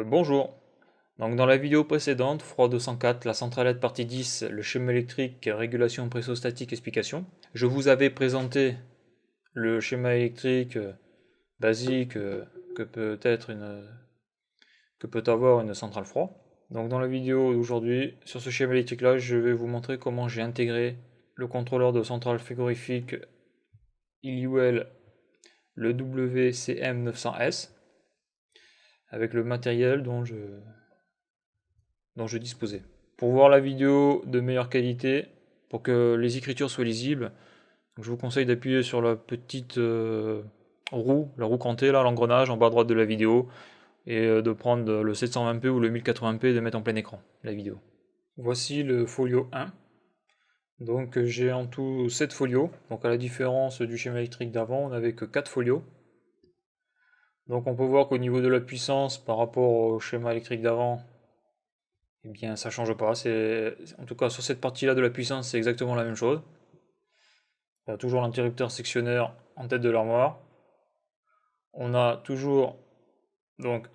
Bonjour. Donc dans la vidéo précédente, Froid 204, la centralette partie 10, le schéma électrique, régulation pressostatique, explication, je vous avais présenté le schéma électrique basique que peut être que peut avoir une centrale froid. Donc dans la vidéo d'aujourd'hui, sur ce schéma électrique là, je vais vous montrer comment j'ai intégré le contrôleur de centrale frigorifique Iliwell, le WCM900S, avec le matériel dont je disposais. Pour voir la vidéo de meilleure qualité, pour que les écritures soient lisibles, je vous conseille d'appuyer sur la petite roue, la roue crantée, là, l'engrenage en bas à droite de la vidéo, et de prendre le 720p ou le 1080p et de mettre en plein écran la vidéo. Voici le folio 1. Donc j'ai en tout 7 folios, donc à la différence du schéma électrique d'avant, on n'avait que 4 folios. Donc on peut voir qu'au niveau de la puissance par rapport au schéma électrique d'avant, eh bien ça change pas. En tout cas sur cette partie-là de la puissance, c'est exactement la même chose. On a toujours l'interrupteur sectionneur en tête de l'armoire. On a toujours donc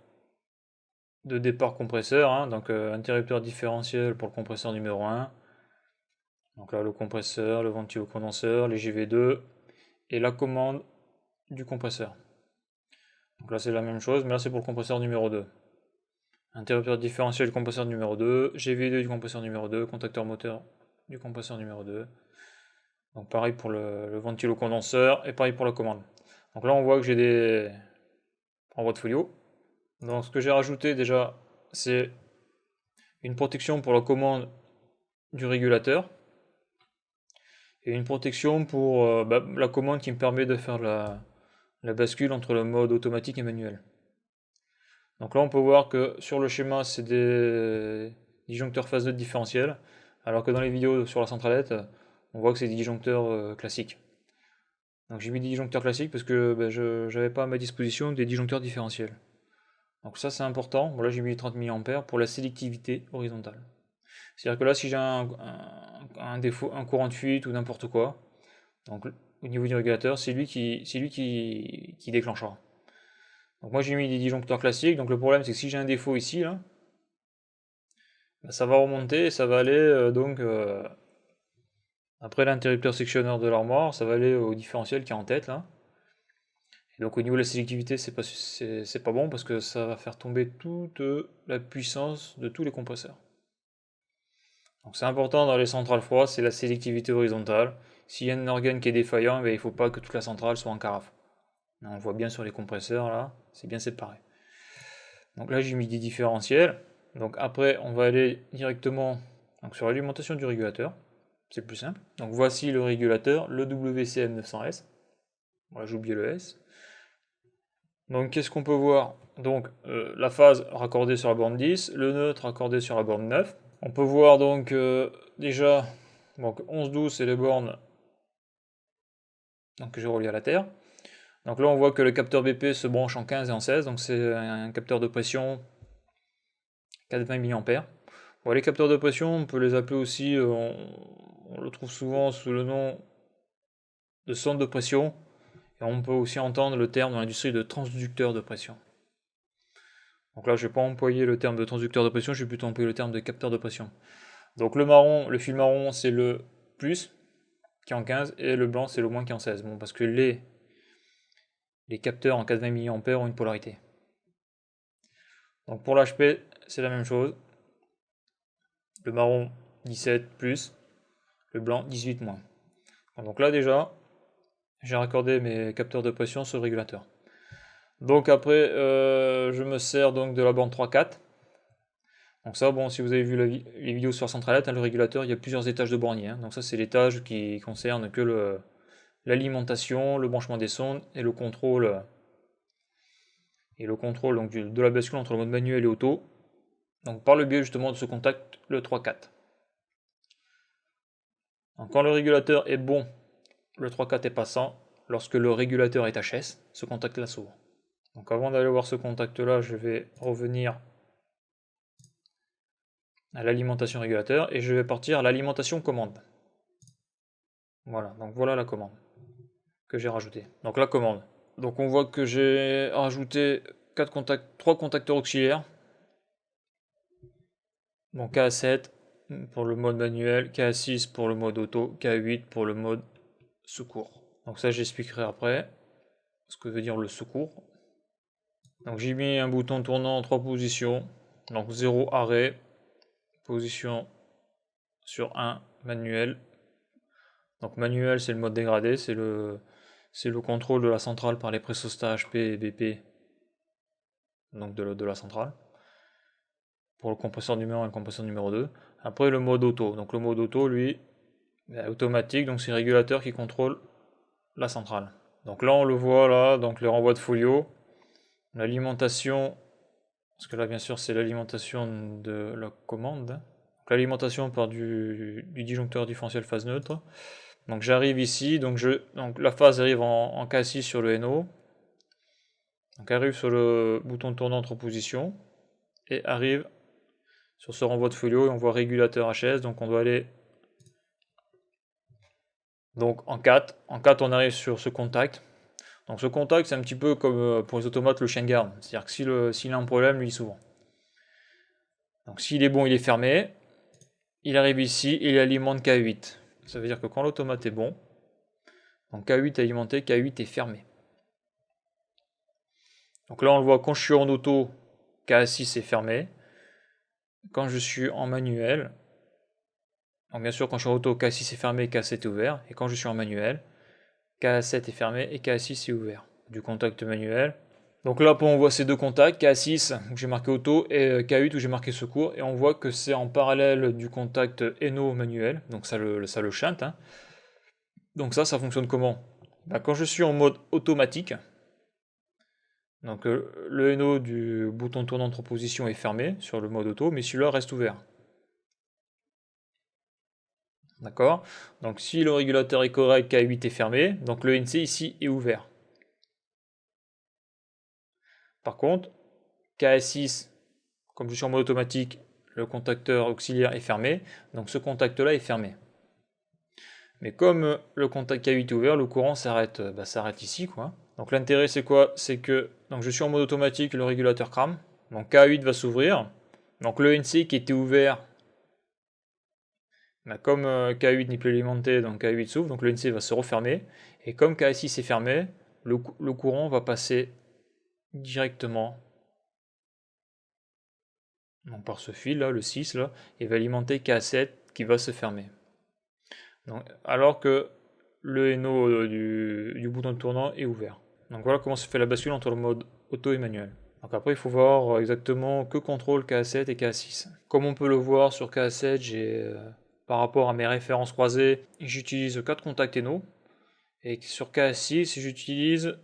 de départ compresseur, hein, donc interrupteur différentiel pour le compresseur numéro 1. Donc là le compresseur, le ventilocondenseur, les GV2 et la commande du compresseur. Donc là c'est la même chose, mais là c'est pour le compresseur numéro 2. Interrupteur différentiel du compresseur numéro 2, GV2 du compresseur numéro 2, contacteur moteur du compresseur numéro 2. Donc pareil pour le ventilocondenseur et pareil pour la commande. Donc là on voit que j'ai des renvois de folio. Donc ce que j'ai rajouté déjà, c'est une protection pour la commande du régulateur et une protection pour la commande qui me permet de faire la bascule entre le mode automatique et manuel. Donc là on peut voir que sur le schéma c'est des disjoncteurs phase 2 de différentiel, alors que dans les vidéos sur la centralette, on voit que c'est des disjoncteurs classiques. Donc j'ai mis des disjoncteurs classiques parce que je n'avais pas à ma disposition des disjoncteurs différentiels. Donc ça c'est important. Bon, là j'ai mis 30 mA pour la sélectivité horizontale. C'est-à-dire que là si j'ai un défaut, un courant de fuite ou n'importe quoi, donc au niveau du régulateur, c'est lui qui déclenchera. Donc moi j'ai mis des disjoncteurs classiques, donc le problème c'est que si j'ai un défaut ici, là, ça va remonter et ça va aller après l'interrupteur sectionneur de l'armoire, ça va aller au différentiel qui est en tête là. Et donc au niveau de la sélectivité, c'est pas bon parce que ça va faire tomber toute la puissance de tous les compresseurs. Donc c'est important dans les centrales froides, c'est la sélectivité horizontale. S'il y a un organe qui est défaillant, il ne faut pas que toute la centrale soit en carafe. On voit bien sur les compresseurs là, c'est bien séparé. Donc là j'ai mis des différentiels. Donc après on va aller directement sur l'alimentation du régulateur. C'est plus simple. Donc voici le régulateur, le WCM900S. Voilà, j'ai oublié le S. Donc qu'est-ce qu'on peut voir? Donc la phase raccordée sur la borne 10, le neutre raccordé sur la borne 9. On peut voir donc déjà donc 11-12 c'est les bornes donc, que j'ai reliées à la Terre. Donc là on voit que le capteur BP se branche en 15 et en 16, donc c'est un capteur de pression 420 mA. Bon, les capteurs de pression, on peut les appeler aussi, on le trouve souvent sous le nom de sonde de pression, et on peut aussi entendre le terme dans l'industrie de transducteur de pression. Donc là je ne vais pas employer le terme de transducteur de pression, je vais plutôt employer le terme de capteur de pression. Donc le marron, le fil marron c'est le plus qui est en 15 et le blanc c'est le moins qui est en 16. Bon, parce que les capteurs en 420 mA ont une polarité. Donc pour l'HP c'est la même chose. Le marron 17 plus, le blanc 18 moins. Donc là déjà j'ai raccordé mes capteurs de pression sur le régulateur. Donc après je me sers donc de la borne 3-4. Donc ça, bon, si vous avez vu les vidéos sur la centralette, le régulateur, il y a plusieurs étages de bornier. Hein. Donc ça, c'est l'étage qui concerne que l'alimentation, le branchement des sondes et le contrôle donc, de la bascule entre le mode manuel et auto. Donc par le biais justement de ce contact, le 3-4. Donc quand le régulateur est bon, le 3-4 est passant. Lorsque le régulateur est HS, ce contact-là s'ouvre. Donc avant d'aller voir ce contact-là, je vais revenir à l'alimentation régulateur et je vais partir à l'alimentation commande. Voilà, donc voilà la commande que j'ai rajoutée. Donc la commande. Donc on voit que j'ai rajouté 3 contacteurs auxiliaires. Donc K7 pour le mode manuel, K6 pour le mode auto, K8 pour le mode secours. Donc ça j'expliquerai après ce que veut dire le secours. Donc j'ai mis un bouton tournant en 3 positions. Donc 0 arrêt, position sur 1 manuel. Donc manuel c'est le mode dégradé, c'est le contrôle de la centrale par les pressostats HP et BP. Donc de la centrale. Pour le compresseur numéro 1 et le compresseur numéro 2. Après le mode auto. Donc le mode auto lui est automatique, donc c'est le régulateur qui contrôle la centrale. Donc là on le voit là, donc les renvois de folio, l'alimentation, parce que là bien sûr c'est l'alimentation de la commande. L'alimentation par du disjoncteur différentiel phase neutre. Donc j'arrive ici, donc la phase arrive en K6 sur le NO. Donc arrive sur le bouton tournant entre positions et arrive sur ce renvoi de folio et on voit régulateur HS, donc on doit aller donc en 4. En 4 on arrive sur ce contact. Donc ce contact c'est un petit peu comme pour les automates le chien de garde, c'est-à-dire que s'il a un problème lui il s'ouvre. Donc s'il est bon il est fermé, il arrive ici et il alimente K8. Ça veut dire que quand l'automate est bon, donc K8 est alimenté, K8 est fermé. Donc là on le voit quand je suis en auto, K6 est fermé. Quand je suis en manuel, donc bien sûr quand je suis en auto, K6 est fermé, K7 est ouvert. Et quand je suis en manuel, K7 est fermé et K6 est ouvert. Du contact manuel. Donc là on voit ces deux contacts, K6 où j'ai marqué auto et K8 où j'ai marqué secours. Et on voit que c'est en parallèle du contact NO manuel. Donc ça le chante. Hein. Donc ça fonctionne comment? Quand je suis en mode automatique, donc le NO du bouton tournant entre positions est fermé sur le mode auto, mais celui-là reste ouvert. D'accord? Donc si le régulateur est correct, K8 est fermé, donc le NC ici est ouvert. Par contre, K6, comme je suis en mode automatique, le contacteur auxiliaire est fermé, donc ce contact-là est fermé. Mais comme le contact K8 est ouvert, le courant s'arrête ici, quoi. Donc l'intérêt c'est quoi? C'est que donc je suis en mode automatique, le régulateur crame, donc K8 va s'ouvrir, donc le NC qui était ouvert, comme K8 n'est plus alimenté, donc K8 s'ouvre, donc le NC va se refermer, et comme K6 est fermé, le courant va passer directement donc par ce fil là, le 6 là, et va alimenter K7 qui va se fermer. Donc, alors que le NO du bouton de tournant est ouvert. Donc voilà comment se fait la bascule entre le mode auto et manuel. Donc après il faut voir exactement que contrôle K7 et K6. Comme on peut le voir sur K7, j'ai par rapport à mes références croisées, j'utilise 4 contacts NO. Et sur K6, j'utilise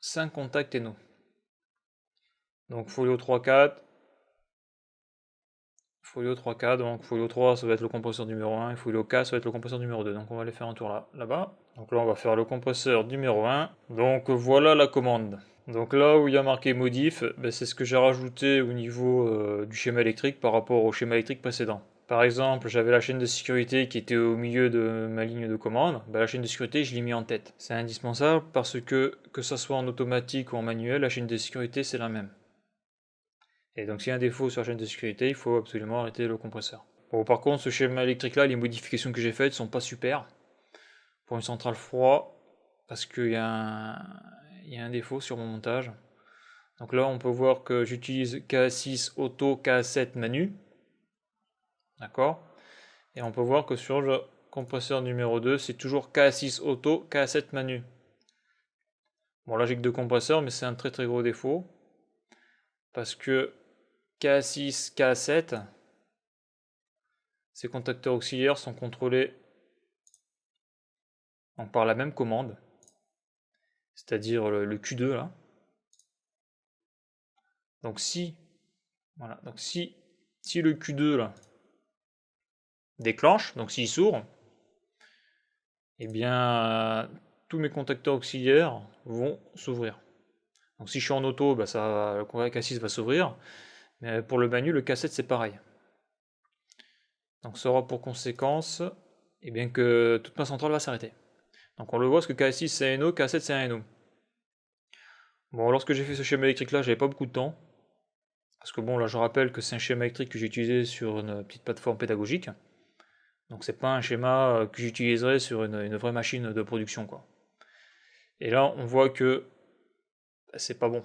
5 contacts NO. Donc folio 3-4. Folio 3K, donc folio 3 ça va être le compresseur numéro 1 et folio K ça va être le compresseur numéro 2. Donc on va aller faire un tour là-bas. Donc là on va faire le compresseur numéro 1. Donc voilà la commande. Donc là où il y a marqué modif, c'est ce que j'ai rajouté au niveau du schéma électrique par rapport au schéma électrique précédent. Par exemple, j'avais la chaîne de sécurité qui était au milieu de ma ligne de commande. La chaîne de sécurité, je l'ai mis en tête. C'est indispensable parce que ça soit en automatique ou en manuel, la chaîne de sécurité c'est la même. Et donc s'il y a un défaut sur la chaîne de sécurité, il faut absolument arrêter le compresseur. Bon, par contre, ce schéma électrique là, les modifications que j'ai faites sont pas super. Pour une centrale froid, parce qu'il y a un défaut sur mon montage. Donc là, on peut voir que j'utilise K6 auto, K7 manu. D'accord? Et on peut voir que sur le compresseur numéro 2, c'est toujours K6 auto, K7 manu. Bon, là, j'ai que deux compresseurs, mais c'est un très très gros défaut. Parce que K6, K7, ces contacteurs auxiliaires sont contrôlés donc par la même commande, c'est-à-dire le Q2 là. Donc si le Q2 là déclenche, donc s'il s'ouvre, eh bien tous mes contacteurs auxiliaires vont s'ouvrir. Donc si je suis en auto, le contact K6 va s'ouvrir, mais pour le manu, le K7 c'est pareil. Donc ça aura pour conséquence que toute ma centrale va s'arrêter. Donc on le voit parce que K6 c'est un NO, K7 c'est un NO. Bon, lorsque j'ai fait ce schéma électrique là, j'avais pas beaucoup de temps. Parce que bon, là je rappelle que c'est un schéma électrique que j'ai utilisé sur une petite plateforme pédagogique. Donc c'est pas un schéma que j'utiliserai sur une vraie machine de production, quoi. Et là on voit que c'est pas bon.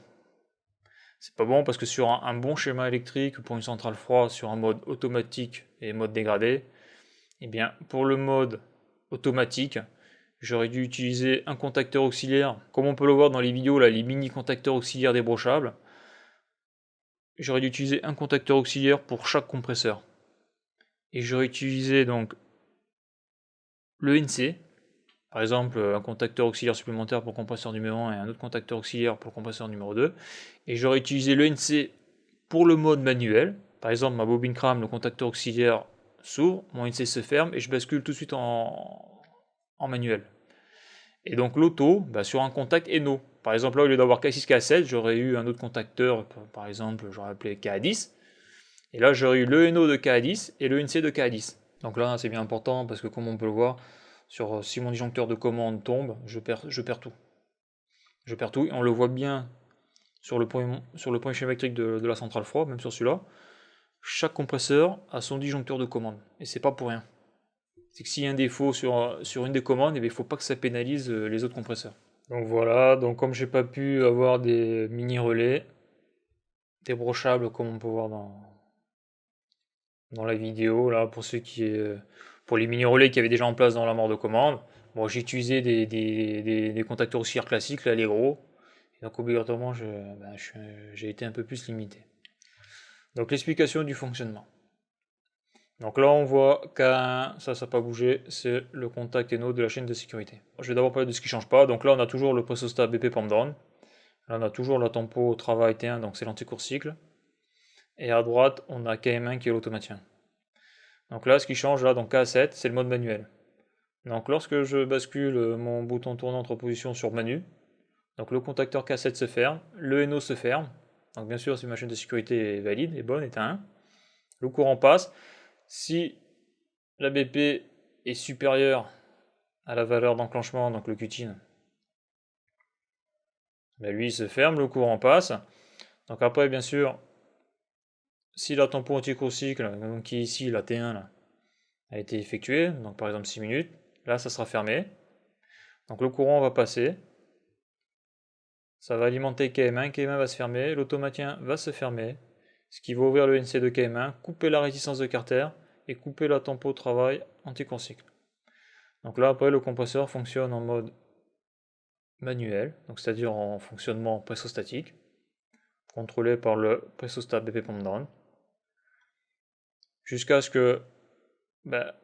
C'est pas bon parce que sur un bon schéma électrique pour une centrale froide sur un mode automatique et mode dégradé, eh bien pour le mode automatique, j'aurais dû utiliser un contacteur auxiliaire, comme on peut le voir dans les vidéos, là, les mini contacteurs auxiliaires débranchables. J'aurais dû utiliser un contacteur auxiliaire pour chaque compresseur. Et j'aurais utilisé donc le NC, par exemple un contacteur auxiliaire supplémentaire pour le compresseur numéro 1 et un autre contacteur auxiliaire pour le compresseur numéro 2. Et j'aurais utilisé le NC pour le mode manuel. Par exemple, ma bobine crame, le contacteur auxiliaire s'ouvre, mon NC se ferme et je bascule tout de suite en manuel. Et donc l'auto, sur un contact NO. Par exemple, là, au lieu d'avoir K6, K7, j'aurais eu un autre contacteur, par exemple, j'aurais appelé KA10. Et là, j'aurais eu le NO de KA10 et le NC de KA10. Donc là, c'est bien important parce que comme on peut le voir, si mon disjoncteur de commande tombe, je perds tout. Je perds tout, et on le voit bien sur le point schéma électrique de la centrale froide, même sur celui-là. Chaque compresseur a son disjoncteur de commande, et c'est pas pour rien. C'est que s'il y a un défaut sur une des commandes, il ne faut pas que ça pénalise les autres compresseurs. Donc voilà, donc comme j'ai pas pu avoir des mini relais débranchables comme on peut voir dans la vidéo, là, pour les mini relais qui avaient déjà en place dans la mort de commande, bon, j'ai utilisé des contacteurs auxiliaires classiques, là, les gros, et donc obligatoirement j'ai été un peu plus limité. Donc l'explication du fonctionnement. Donc là on voit K1, ça n'a pas bougé, c'est le contact NO de la chaîne de sécurité. Je vais d'abord parler de ce qui ne change pas. Donc là on a toujours le pressostat BP Pump Down. Là on a toujours la tempo travail T1, donc c'est l'anticourt cycle. Et à droite on a KM1 qui est l'automaticien. Donc là ce qui change là, donc K7 c'est le mode manuel. Donc lorsque je bascule mon bouton tournant entre position sur menu, donc le contacteur K7 se ferme, le NO se ferme. Donc bien sûr si ma chaîne de sécurité est valide, est bonne, est à 1. Le courant passe. Si la BP est supérieure à la valeur d'enclenchement, donc le Q-TIN, lui il se ferme, le courant passe. Donc après, bien sûr, si la tempo anticourt cycle, donc qui est ici, la T1, là, a été effectuée, donc par exemple 6 minutes, là ça sera fermé. Donc le courant va passer. Ça va alimenter KM1, KM1 va se fermer, l'automaticien va se fermer, ce qui va ouvrir le NC de KM1, couper la résistance de Carter et couper la tempo de travail anticourt cycle. Donc là après le compresseur fonctionne en mode manuel, donc c'est-à-dire en fonctionnement pressostatique, contrôlé par le pressostat BP Pump Down, jusqu'à ce que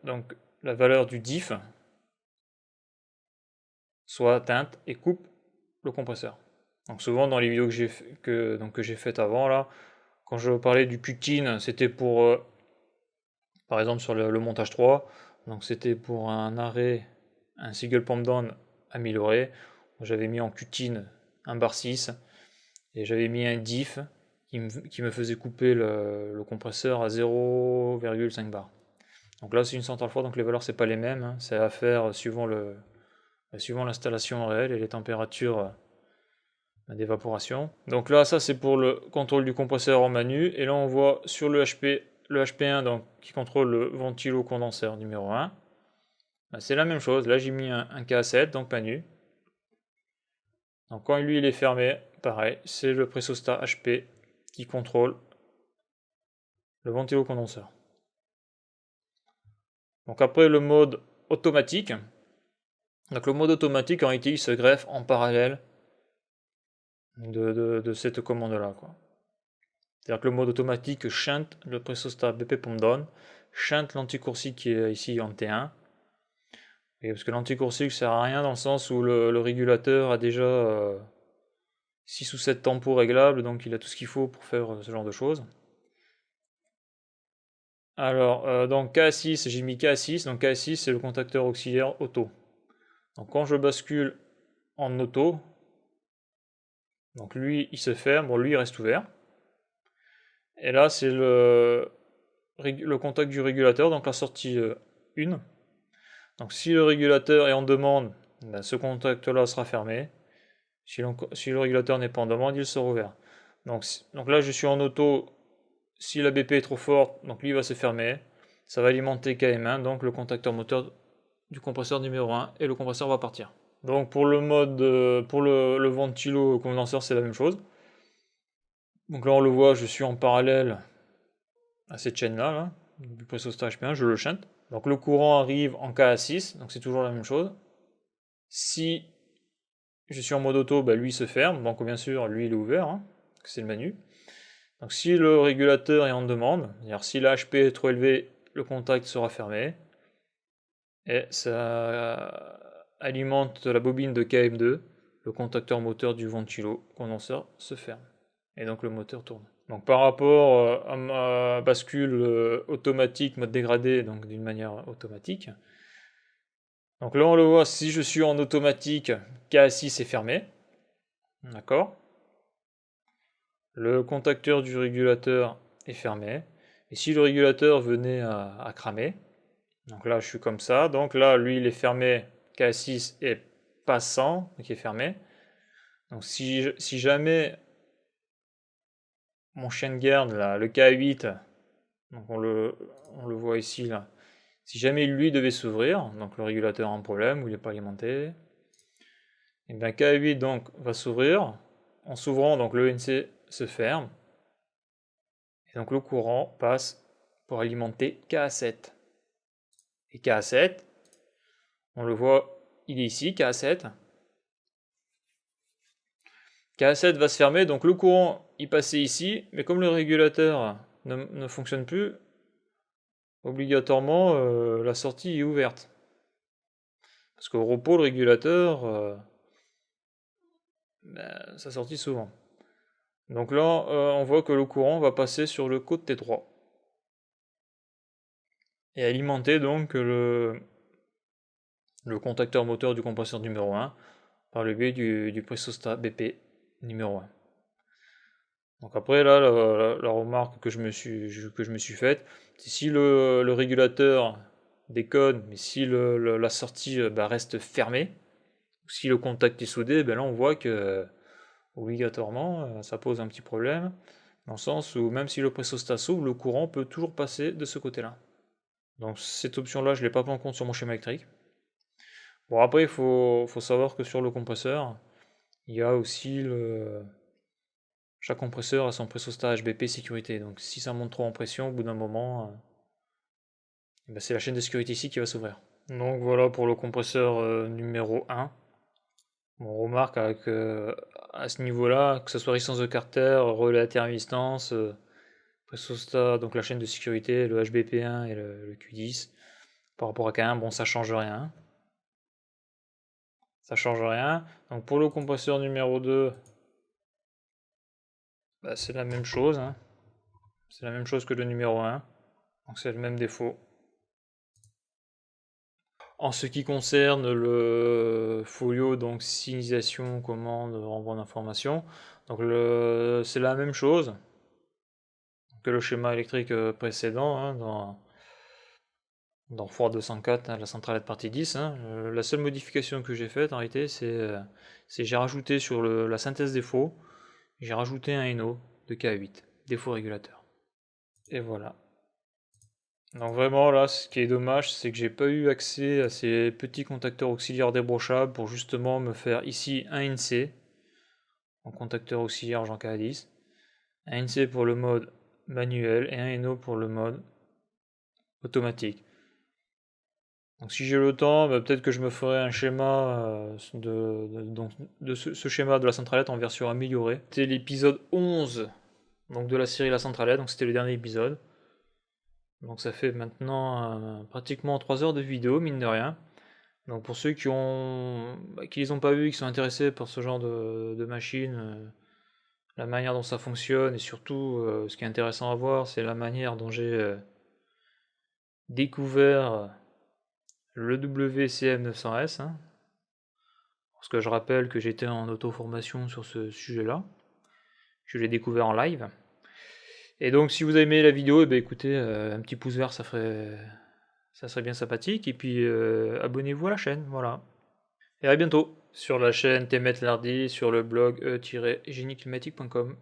donc, la valeur du diff soit atteinte et coupe le compresseur. Donc souvent dans les vidéos que j'ai faites avant là, quand je parlais du Q-TIN, c'était pour par exemple sur le montage 3, donc c'était pour un arrêt, un single pump down amélioré. J'avais mis en Q-TIN un bar 6 et j'avais mis un diff qui me faisait couper le compresseur à 0,5 bar. Donc là c'est une centrale froide, donc les valeurs c'est pas les mêmes, hein. C'est à faire suivant l'installation réelle et les températures d'évaporation. Donc là ça c'est pour le contrôle du compresseur en manu, et là on voit sur le HP1 donc, qui contrôle le ventilo-condenseur numéro 1. C'est la même chose, là j'ai mis un K7, donc manu. Donc quand lui il est fermé, pareil, c'est le pressostat HP qui contrôle le ventilo-condenseur. Donc après le mode automatique. Donc le mode automatique en réalité il se greffe en parallèle de cette commande là, quoi. C'est-à-dire que le mode automatique shunte le pressostat BP Pump Down, shunte l'anticourt cycle qui est ici en T1. Et parce que l'anticourt cycle sert à rien dans le sens où le régulateur a déjà 6 ou 7 tempos réglables, donc il a tout ce qu'il faut pour faire ce genre de choses. Alors, donc K6, j'ai mis K6, donc K6 c'est le contacteur auxiliaire auto. Donc quand je bascule en auto, donc lui il se ferme, bon lui il reste ouvert. Et là c'est le contact du régulateur, donc la sortie 1. Donc si le régulateur est en demande, ce contact là sera fermé. Si le régulateur n'est pas en demande, il sera ouvert. Donc là je suis en auto, Si la BP est trop forte, donc lui va se fermer. Ça va alimenter KM1, donc le contacteur moteur du compresseur numéro 1, et le compresseur va partir. Donc pour le mode, pour le ventilo condenseur, c'est la même chose. Donc là on le voit, je suis en parallèle à cette chaîne-là, là, du pressostat HP1, je le shunte. Donc le courant arrive en KA6, donc c'est toujours la même chose. Si je suis en mode auto, bah lui se ferme, donc bien sûr lui il est ouvert, hein, c'est le menu. Donc si le régulateur est en demande, c'est-à-dire si la HP est trop élevée, le contact sera fermé. Et ça alimente la bobine de KM2, le contacteur moteur du ventilo condenseur se ferme. Et donc le moteur tourne. Donc par rapport à ma bascule automatique, mode dégradé, donc d'une manière automatique. Donc là on le voit, si je suis en automatique, KA6 est fermé. D'accord. Le contacteur du régulateur est fermé. Et si le régulateur venait à cramer, donc là je suis comme ça, donc là lui il est fermé, KA6 est passant, donc il est fermé. Donc si jamais mon chien de garde, là, le K8, donc on le voit ici là, si jamais lui devait s'ouvrir, donc le régulateur a un problème ou il n'est pas alimenté, et bien K8 donc va s'ouvrir. En s'ouvrant, donc le ENC se ferme. Et donc le courant passe pour alimenter KA7. Et KA7, on le voit, il est ici, KA7. KA7 va se fermer, donc le courant il passait ici, mais comme le régulateur ne fonctionne plus, obligatoirement la sortie est ouverte. Parce qu'au repos, le régulateur, ça sortit souvent. Donc là, on voit que le courant va passer sur le côté T3. Et alimenter donc le contacteur moteur du compresseur numéro 1 par le biais du pressostat BP numéro 1. Donc après là, la remarque que je me suis faite, c'est si le régulateur déconne, mais si la sortie reste fermée, ou si le contact est soudé, là on voit que obligatoirement ça pose un petit problème, dans le sens où même si le pressostat s'ouvre, le courant peut toujours passer de ce côté-là. Donc cette option-là, je ne l'ai pas pris en compte sur mon schéma électrique. Bon après, il faut savoir que sur le compresseur, il y a aussi chaque compresseur a son pressostat HBP sécurité. Donc si ça monte trop en pression, au bout d'un moment, c'est la chaîne de sécurité ici qui va s'ouvrir. Donc voilà pour le compresseur numéro 1. On remarque avec, à ce niveau-là, que ce soit résistance de Carter, relais à thermistance, pressostat, donc la chaîne de sécurité, le HBP1 et le Q10, par rapport à K1, bon ça change rien. Ça change rien. Donc pour le compresseur numéro 2, c'est la même chose. Hein. C'est la même chose que le numéro 1. Donc c'est le même défaut. En ce qui concerne le folio, donc signalisation, commande, renvoi d'informations, donc c'est la même chose que le schéma électrique précédent, hein, dans Ford 204, la centralette partie 10. Hein. La seule modification que j'ai faite en réalité, c'est j'ai rajouté sur la synthèse défaut, j'ai rajouté un NO de K8, défaut régulateur. Et voilà. Donc vraiment là, ce qui est dommage, c'est que j'ai pas eu accès à ces petits contacteurs auxiliaires débranchables pour justement me faire ici un INC, en contacteur auxiliaire Jean K10, un INC pour le mode manuel et un NO pour le mode automatique. Donc si j'ai le temps, peut-être que je me ferai un schéma de ce schéma de la centralette en version améliorée. C'était l'épisode 11 donc de la série La Centralette, donc c'était le dernier épisode. Donc ça fait maintenant pratiquement 3 heures de vidéo, mine de rien. Donc pour ceux qui les ont pas vus, qui sont intéressés par ce genre de machine, la manière dont ça fonctionne, et surtout ce qui est intéressant à voir, c'est la manière dont j'ai découvert le WCM900S. Hein. Parce que je rappelle que j'étais en auto-formation sur ce sujet-là. Je l'ai découvert en live. Et donc si vous avez aimé la vidéo, écoutez, un petit pouce vert, ça serait bien sympathique. Et puis abonnez-vous à la chaîne, voilà. Et à bientôt sur la chaîne Temet Lardy, sur le blog e-génieclimatique.com.